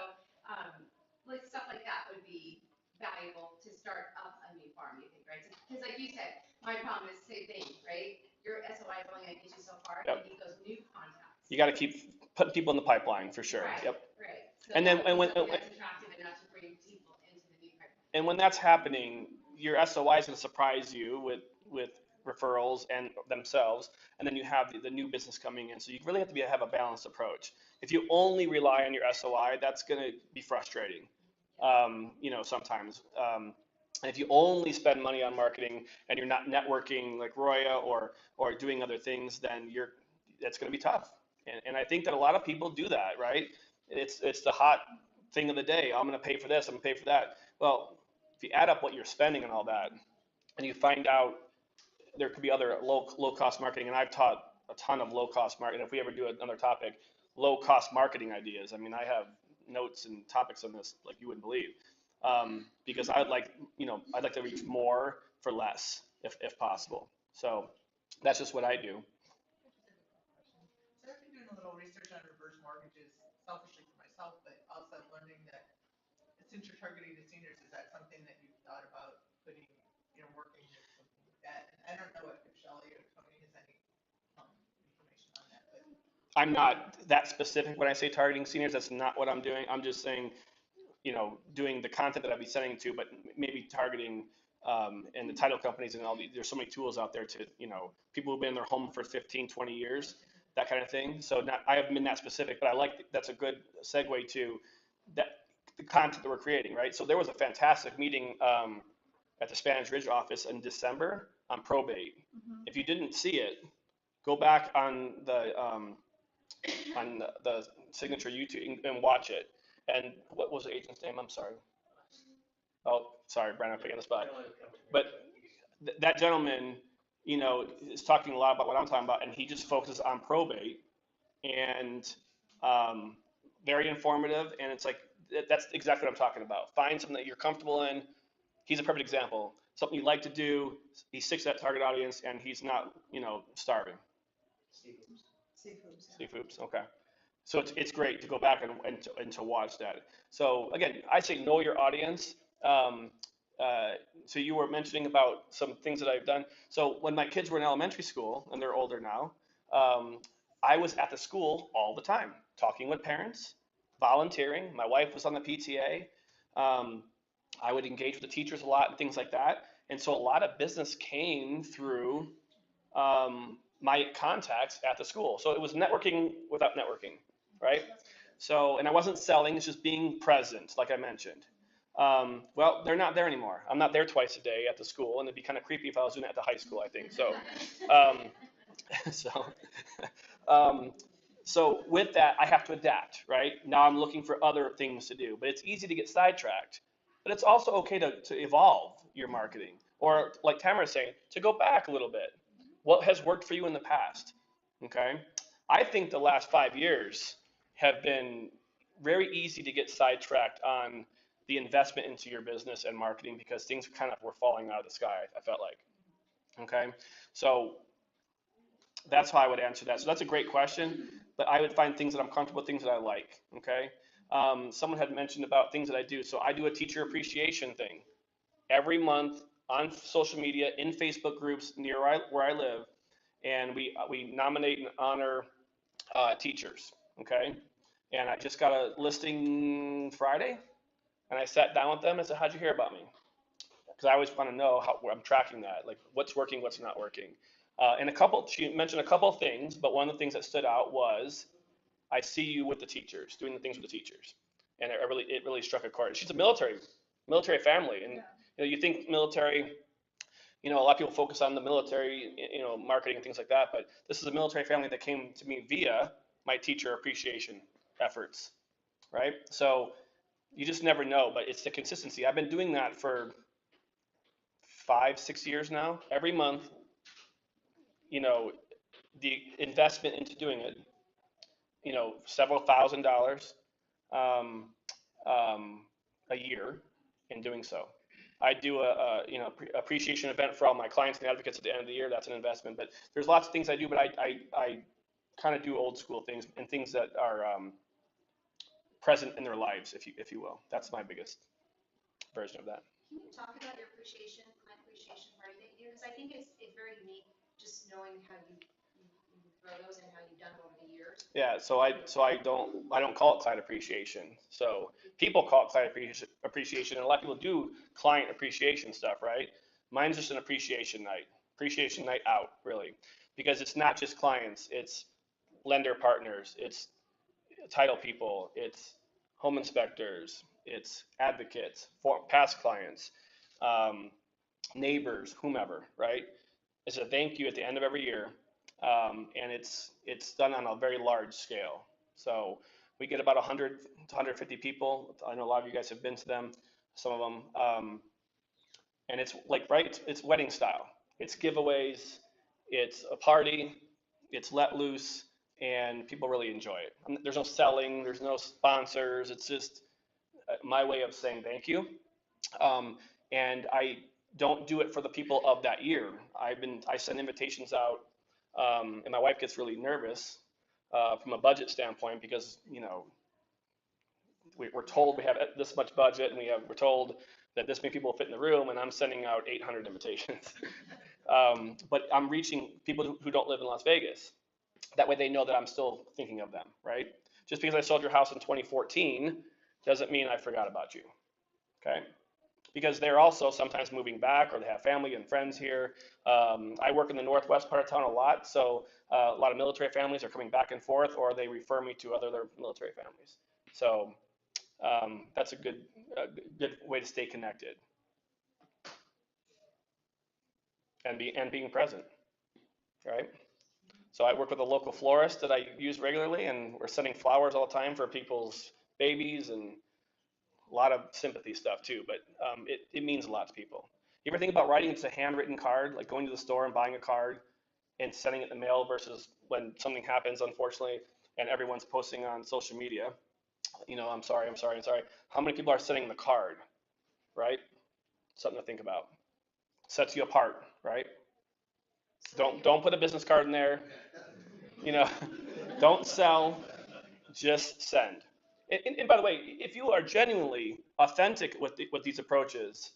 like stuff like that would be valuable to start up a new farm, you think, right? Because like you said, my problem is the same thing, right? Your SOI is only gonna get you so far. Yep. You need those new contacts. You got to keep putting people in the pipeline for sure. Right, Yep. right. So And then- that and when- would be something that's attractive enough to bring people into the new pipeline. And when that's happening, your SOI is going to surprise you with referrals and themselves, and then you have the new business coming in. So you really have to have a balanced approach. If you only rely on your SOI, that's going to be frustrating. Sometimes. And if you only spend money on marketing and you're not networking like Roya or doing other things, then that's going to be tough. And I think that a lot of people do that, right? It's the hot thing of the day. I'm going to pay for this. I'm going to pay for that. Well, if you add up what you're spending and all that, and you find out there could be other low cost marketing, and I've taught a ton of low cost marketing. If we ever do another topic, low cost marketing ideas. I mean, I have notes and topics on this like you wouldn't believe, because I'd like to reach more for less if possible. So that's just what I do. So I've been doing a little research on reverse mortgages selfishly for myself, but also learning that since you're targeting the seniors, is that something that you've thought about putting, working with something like that? And I don't know if Shelley or Tony has any information on that, but. I'm not that specific when I say targeting seniors. That's not what I'm doing. I'm just saying, doing the content that I'll be sending to, but maybe targeting and the title companies and all these. There's so many tools out there to, people who've been in their home for 15, 20 years, that kind of thing. So I haven't been that specific, but that's a good segue to the content that we're creating, right? So there was a fantastic meeting at the Spanish Ridge office in December on probate. Mm-hmm. If you didn't see it, go back on the signature YouTube and watch it. And what was the agent's name? I'm sorry. Oh, sorry, Brandon, I'm putting you on the spot. But that gentleman, is talking a lot about what I'm talking about, and he just focuses on probate, and very informative. And it's like that's exactly what I'm talking about. Find something that you're comfortable in. He's a perfect example. Something you like to do. He sticks to that target audience, and he's not, starving. Steve Hoops, okay. So it's great to go back and to watch that. So again, I say know your audience. So you were mentioning about some things that I've done. So when my kids were in elementary school, and they're older now, I was at the school all the time, talking with parents, volunteering. My wife was on the PTA. I would engage with the teachers a lot and things like that. And so a lot of business came through my contacts at the school. So it was networking without networking, right? So, and I wasn't selling, it's just being present, like I mentioned. Well, they're not there anymore. I'm not there twice a day at the school, and it'd be kind of creepy if I was doing it at the high school, I think. So, So with that, I have to adapt, right? Now I'm looking for other things to do, but it's easy to get sidetracked. But it's also okay to evolve your marketing, or like Tamara's saying, to go back a little bit. What has worked for you in the past? Okay. I think the last 5 years have been very easy to get sidetracked on the investment into your business and marketing because things kind of were falling out of the sky, I felt like. Okay. So that's how I would answer that. So that's a great question, but I would find things that I'm comfortable with, things that I like. Okay. Someone had mentioned about things that I do. So I do a teacher appreciation thing every month on social media, in Facebook groups near where I live, and we nominate and honor teachers. Okay. And I just got a listing Friday, and I sat down with them and said, "How'd you hear about me?" Because I always want to know how I'm tracking that, like what's working, what's not working. She mentioned a couple of things, but one of the things that stood out was, I see you with the teachers, doing the things with the teachers, and it really struck a chord. She's a military family, and you think military, a lot of people focus on the military, marketing and things like that, but this is a military family that came to me via my teacher appreciation efforts, right? So you just never know, but it's the consistency. I've been doing that for 5, 6 years now. Every month, the investment into doing it, several $1,000s a year in doing so. I do a appreciation event for all my clients and advocates at the end of the year. That's an investment. But there's lots of things I do, but I kind of do old school things and things that are present in their lives, if you will. That's my biggest version of that. Can you talk about your client appreciation party that you do? Because I think it's very unique, just knowing how you throw those and how you've done them over the years. Yeah, so I don't call it client appreciation. So people call it client appreciation, and a lot of people do client appreciation stuff, right? Mine's just an appreciation night out, really, because it's not just clients, it's lender partners, it's title people, it's home inspectors, it's advocates, for past clients, neighbors, whomever, right? It's a thank you at the end of every year, and it's done on a very large scale. So we get about 100 to 150 people. I know a lot of you guys have been to them, some of them, and it's like, right, it's wedding style. It's giveaways, it's a party, it's let loose, and people really enjoy it. There's no selling, there's no sponsors. It's just my way of saying thank you. And I don't do it for the people of that year. I send invitations out, and my wife gets really nervous from a budget standpoint because we're told we have this much budget, and we're told that this many people will fit in the room, and I'm sending out 800 invitations. But I'm reaching people who don't live in Las Vegas. That way they know that I'm still thinking of them, right? Just because I sold your house in 2014 doesn't mean I forgot about you, okay? Because they're also sometimes moving back, or they have family and friends here. I work in the northwest part of town a lot, so a lot of military families are coming back and forth, or they refer me to other military families. So that's a good way to stay connected and being present, right? So I work with a local florist that I use regularly, and we're sending flowers all the time for people's babies, and a lot of sympathy stuff too, but it means a lot to people. You ever think about writing just a handwritten card, like going to the store and buying a card and sending it in the mail versus when something happens, unfortunately, and everyone's posting on social media, I'm sorry. How many people are sending the card, right? Something to think about. Sets you apart, right? Don't put a business card in there. Don't sell, just send. And by the way, if you are genuinely authentic with these approaches,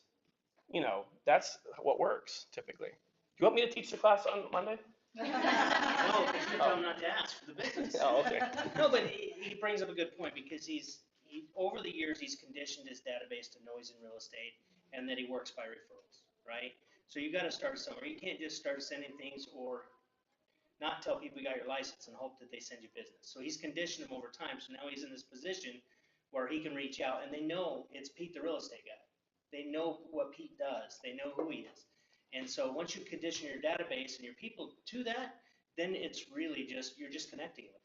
that's what works typically. Do you want me to teach the class on Monday? No, because you tell him not to ask for the business. Oh, okay. No, but he brings up a good point, because over the years, he's conditioned his database to know he's in real estate, and that he works by referrals, right? So you got to start somewhere. You can't just start sending things or not tell people you got your license and hope that they send you business. So he's conditioned them over time. So now he's in this position where he can reach out, and they know it's Pete, the real estate guy. They know what Pete does. They know who he is. And so once you condition your database and your people to that, then it's really you're just connecting with them.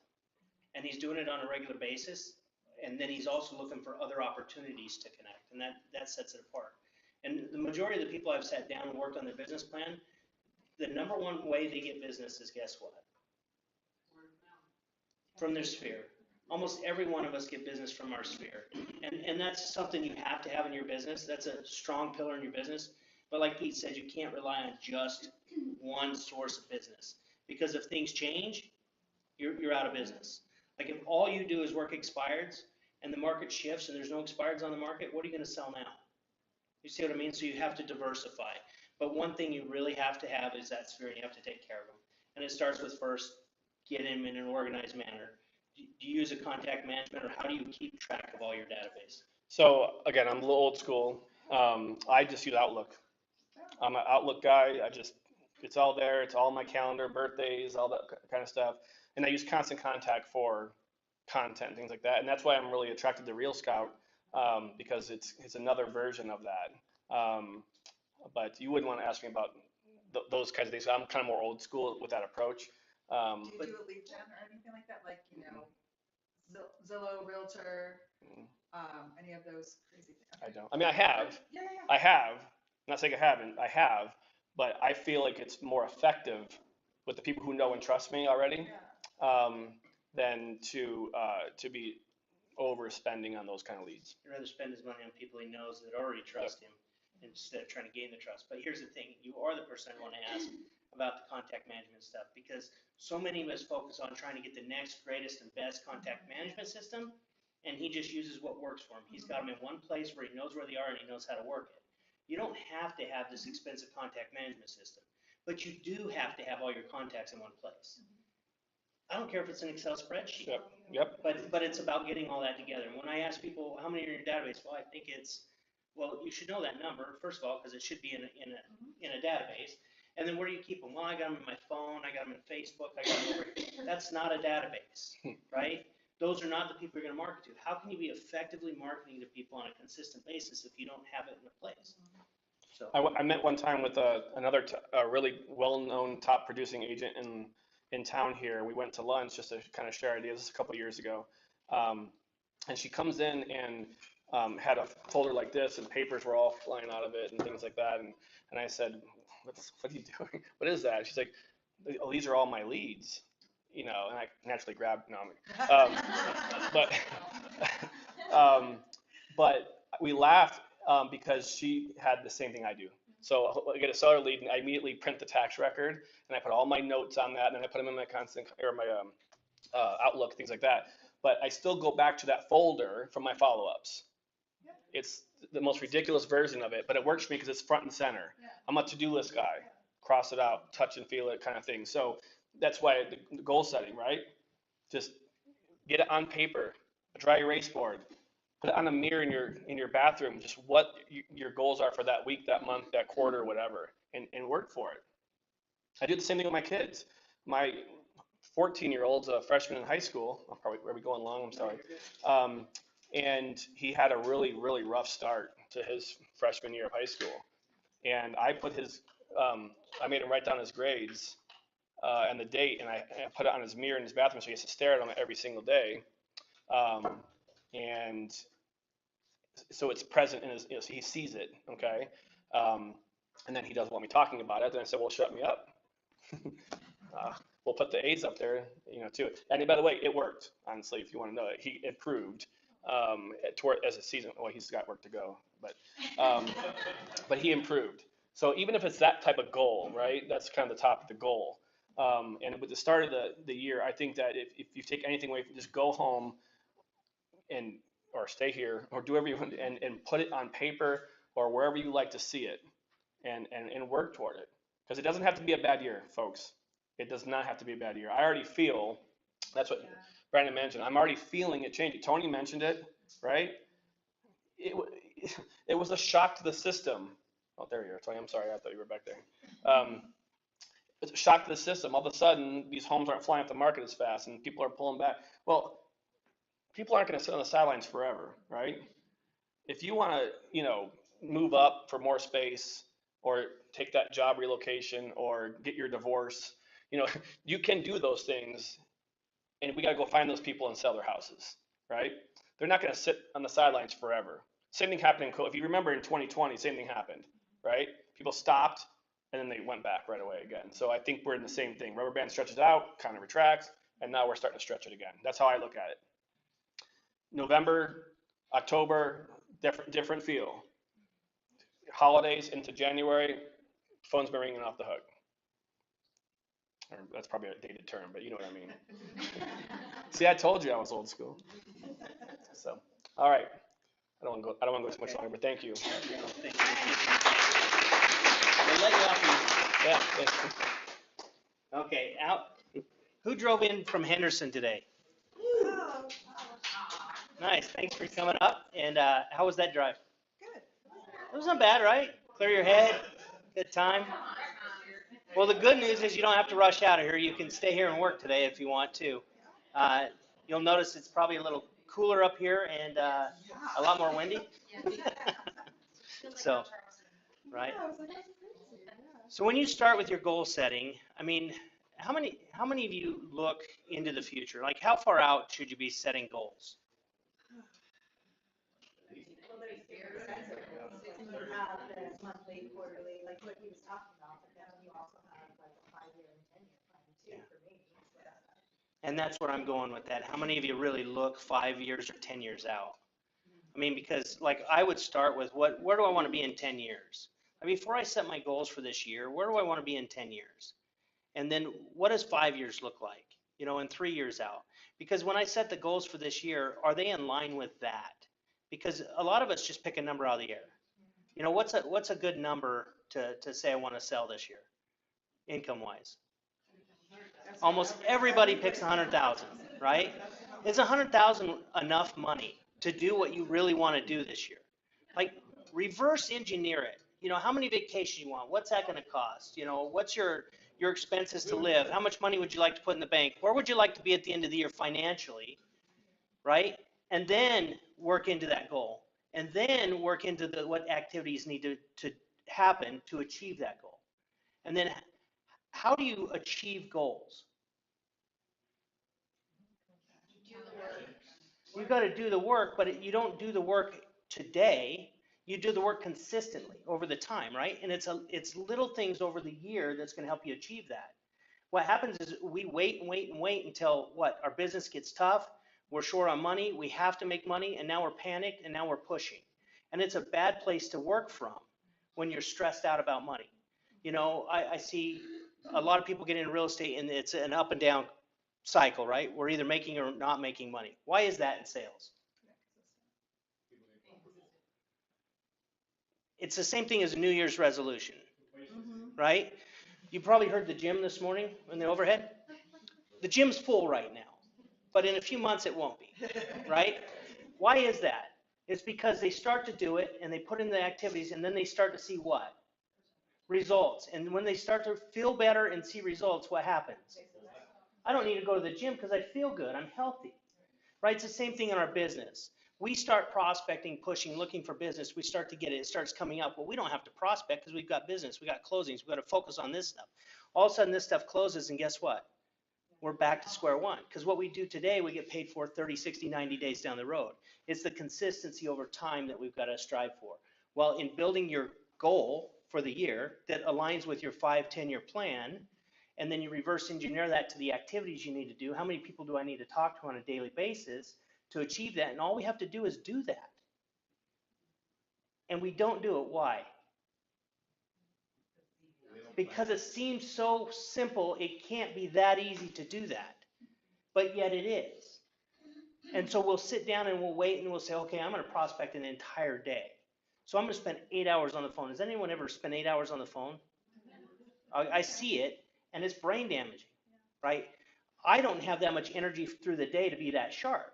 and he's doing it on a regular basis. And then he's also looking for other opportunities to connect, and that sets it apart. And the majority of the people I've sat down and worked on their business plan, the number one way they get business is, guess what? From their sphere. Almost every one of us get business from our sphere. And that's something you have to have in your business. That's a strong pillar in your business. But like Pete said, you can't rely on just one source of business. Because if things change, you're out of business. Like if all you do is work expireds and the market shifts and there's no expireds on the market, what are you going to sell now? You see what I mean? So you have to diversify. But one thing you really have to have is that sphere, and you have to take care of them. And it starts with first, get them in an organized manner. Do you use a contact management, or how do you keep track of all your database? So again, I'm a little old school. I just use Outlook. I'm an Outlook guy. It's all there. It's all my calendar, birthdays, all that kind of stuff. And I use Constant Contact for content, things like that. And that's why I'm really attracted to Real Scout, because it's another version of that. But you wouldn't want to ask me about those kinds of things. So I'm kind of more old school with that approach. Do you do a lead gen or anything like that? Like, Zillow, Realtor, any of those crazy things? I don't. I mean, I have. Yeah. I have. I'm not saying I haven't. I have. But I feel like it's more effective with the people who know and trust me already, than to be overspending on those kind of leads. I'd rather spend his money on people he knows that already trust him instead of trying to gain the trust. But here's the thing, you are the person I want to ask about the contact management stuff, because so many of us focus on trying to get the next greatest and best contact management system, and he just uses what works for him. He's got them in one place where he knows where they are and he knows how to work it. You don't have to have this expensive contact management system, but you do have to have all your contacts in one place. I don't care if it's an Excel spreadsheet. Yep. But it's about getting all that together. And when I ask people, how many are in your database? Well, I think well, you should know that number, first of all, because it should be in a database. And then where do you keep them? Well, I got them in my phone, I got them in Facebook, I got them over here. That's not a database, right? Those are not the people you're going to market to. How can you be effectively marketing to people on a consistent basis if you don't have it in a place? So I met one time with another really well-known top producing agent in town here. We went to lunch just to kind of share ideas. This is a couple of years ago. And she comes in and had a folder like this, and papers were all flying out of it and things like that. And I said, what are you doing? What is that? She's like, oh, these are all my leads. And I naturally grabbed, but we laughed because she had the same thing I do. So I get a seller lead, and I immediately print the tax record, and I put all my notes on that, and then I put them in my Outlook, things like that. But I still go back to that folder for my follow-ups. It's the most ridiculous version of it, but it works for me because it's front and center. I'm a to-do list guy. Cross it out, touch and feel it kind of thing. So that's why the goal setting, right? Just get it on paper, a dry erase board, put it on a mirror in your bathroom, just what your goals are for that week, that month, that quarter, whatever, and work for it. I do the same thing with my kids. My 14-year-old's a freshman in high school. Are we going long? I'm sorry. And he had a really, really rough start to his freshman year of high school. And I put I made him write down his grades and the date, and I put it on his mirror in his bathroom so he has to stare at them every single day. And so it's present in his, so he sees it, okay? And then he doesn't want me talking about it. Then I said, well, shut me up. We'll put the A's up there, too. And by the way, it worked, honestly, if you want to know it. He improved as a season. Well, he's got work to go, but he improved. So even if it's that type of goal, right, that's kind of the top of the goal. And with the start of the year, I think that if you take anything away, just go home or stay here or do whatever you want and put it on paper or wherever you like to see it and work toward it. Because it doesn't have to be a bad year, folks. It does not have to be a bad year. I already feel, that's what Brandon mentioned, I'm already feeling it changing. Tony mentioned it, right? It was a shock to the system. Oh, there you are, Tony. I'm sorry. I thought you were back there. It's a shock to the system. All of a sudden, these homes aren't flying up the market as fast, and people are pulling back. Well, people aren't going to sit on the sidelines forever, right? If you want to, move up for more space or take that job relocation or get your divorce, you can do those things and we gotta go find those people and sell their houses, right? They're not gonna sit on the sidelines forever. Same thing happened if you remember in 2020, same thing happened, right? People stopped and then they went back right away again. So I think we're in the same thing. Rubber band stretches out, kind of retracts, and now we're starting to stretch it again. That's how I look at it. November, October, different feel. Holidays into January, phone's been ringing off the hook. Or that's probably a dated term, but you know what I mean. See, I told you I was old school. So, all right. I don't want to go too much longer, but thank you. Thank you. We'll let you off. Yeah, thanks. Okay, who drove in from Henderson today? Nice, thanks for coming up. And how was that drive? Good. It wasn't bad, right? Clear your head, good time. Well, the good news is you don't have to rush out of here. You can stay here and work today if you want to. You'll notice it's probably a little cooler up here and a lot more windy. So, right. So when you start with your goal setting, I mean, how many of you look into the future? Like, how far out should you be setting goals? And you have the monthly, quarterly, like what he was talking about, but then you also have like a 5-year and 10-year plan too, for me. And that's where I'm going with that. How many of you really look 5 years or 10 years out? I mean, because like I would start with where do I want to be in 10 years? I mean, before I set my goals for this year, where do I want to be in 10 years? And then what does 5 years look like? You know, and 3 years out. Because when I set the goals for this year, are they in line with that? Because a lot of us just pick a number out of the air. You know, what's a good number to say I want to sell this year, income wise? Almost everybody picks 100,000, right? Is 100,000 enough money to do what you really want to do this year? Like, reverse engineer it. You know, how many vacations you want? What's that going to cost? You know, what's your expenses to live? How much money would you like to put in the bank? Where would you like to be at the end of the year financially, right? And then work into that goal. And then work into what activities need to happen to achieve that goal. And then how do you achieve goals? You've got to do the work, but you don't do the work today. You do the work consistently over the time, right? And it's little things over the year that's going to help you achieve that. What happens is we wait and wait and wait until what? Our business gets tough. We're short on money. We have to make money, and now we're panicked, and now we're pushing. And it's a bad place to work from when you're stressed out about money. You know, I see a lot of people get into real estate, and it's an up and down cycle, right? We're either making or not making money. Why is that in sales? It's the same thing as a New Year's resolution, right? You probably heard the gym this morning in the overhead. The gym's full right now, but in a few months it won't be, right? Why is that? It's because they start to do it and they put in the activities and then they start to see what? Results. And when they start to feel better and see results, what happens? I don't need to go to the gym because I feel good. I'm healthy, right? It's the same thing in our business. We start prospecting, pushing, looking for business. We start to get it. It starts coming up. Well, we don't have to prospect because we've got business. We got closings. We've got to focus on this stuff. All of a sudden, this stuff closes, and guess what? We're back to square one. Because what we do today, we get paid for 30, 60, 90 days down the road. It's the consistency over time that we've got to strive for. Well, in building your goal for the year that aligns with your 5, 10-year plan, and then you reverse engineer that to the activities you need to do. How many people do I need to talk to on a daily basis to achieve that? And all we have to do is do that. And we don't do it. Why? Because it seems so simple, it can't be that easy to do that. But yet it is. And so we'll sit down and we'll wait and we'll say, okay, I'm going to prospect an entire day. So I'm going to spend 8 hours on the phone. Has anyone ever spent 8 hours on the phone? I see it, and it's brain damaging, right? I don't have that much energy through the day to be that sharp.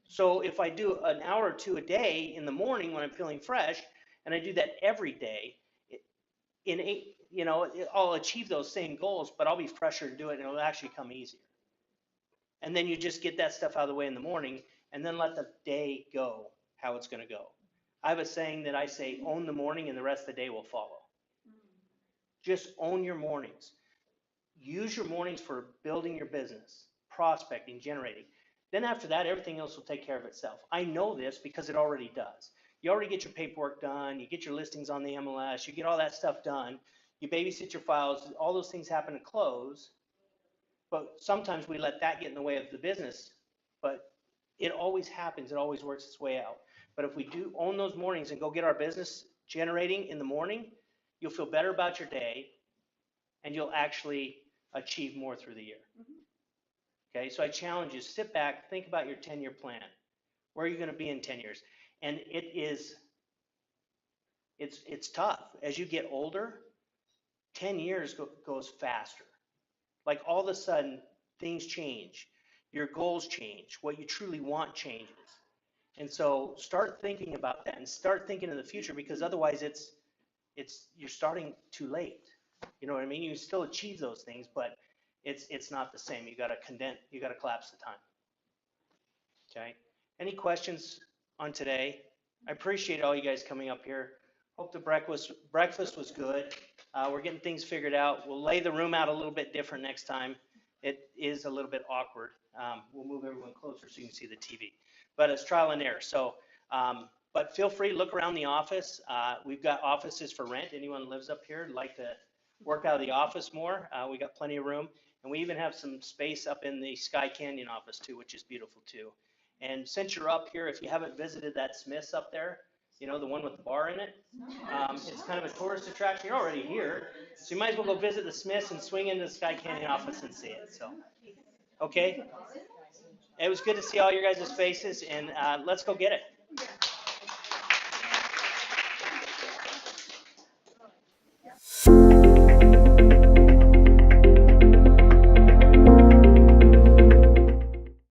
So if I do an hour or two a day in the morning when I'm feeling fresh, and I do that every day, I'll achieve those same goals, but I'll be fresher to do it, and it'll actually come easier. And then you just get that stuff out of the way in the morning, and then let the day go how it's going to go. I have a saying that I say, own the morning, and the rest of the day will follow. Just own your mornings. Use your mornings for building your business. prospecting, generating. Then after that, everything else will take care of itself. I know this because it already does. You already get your paperwork done, you get your listings on the MLS, you get all that stuff done, you babysit your files, all those things happen to close. But sometimes we let that get in the way of the business, but it always happens, it always works its way out. But if we do own those mornings and go get our business generating in the morning, you'll feel better about your day and you'll actually achieve more through the year. Okay, so I challenge you, sit back, think about your 10-year plan. Where are you going to be in 10 years? And it's tough. As you get older, 10 years goes faster. Like all of a sudden, things change. Your goals change. What you truly want changes. And so start thinking about that and start thinking in the future, because otherwise you're starting too late. You know what I mean? You still achieve those things, but it's not the same. You got to collapse the time. Okay. Any questions on today? I appreciate all you guys coming up here. Hope the breakfast was good. We're getting things figured out. We'll lay the room out a little bit different next time. It is a little bit awkward. We'll move everyone closer so you can see the TV. But it's trial and error. So, but feel free to look around the office. We've got offices for rent. Anyone who lives up here would like to work out of the office more. We got plenty of room. And we even have some space up in the Sky Canyon office too, which is beautiful too. And since you're up here, if you haven't visited that Smith's up there, you know, the one with the bar in it, it's kind of a tourist attraction. You're already here, so you might as well go visit the Smiths and swing into the Sky Canyon office and see it. So, okay. It was good to see all your guys' faces, and let's go get it.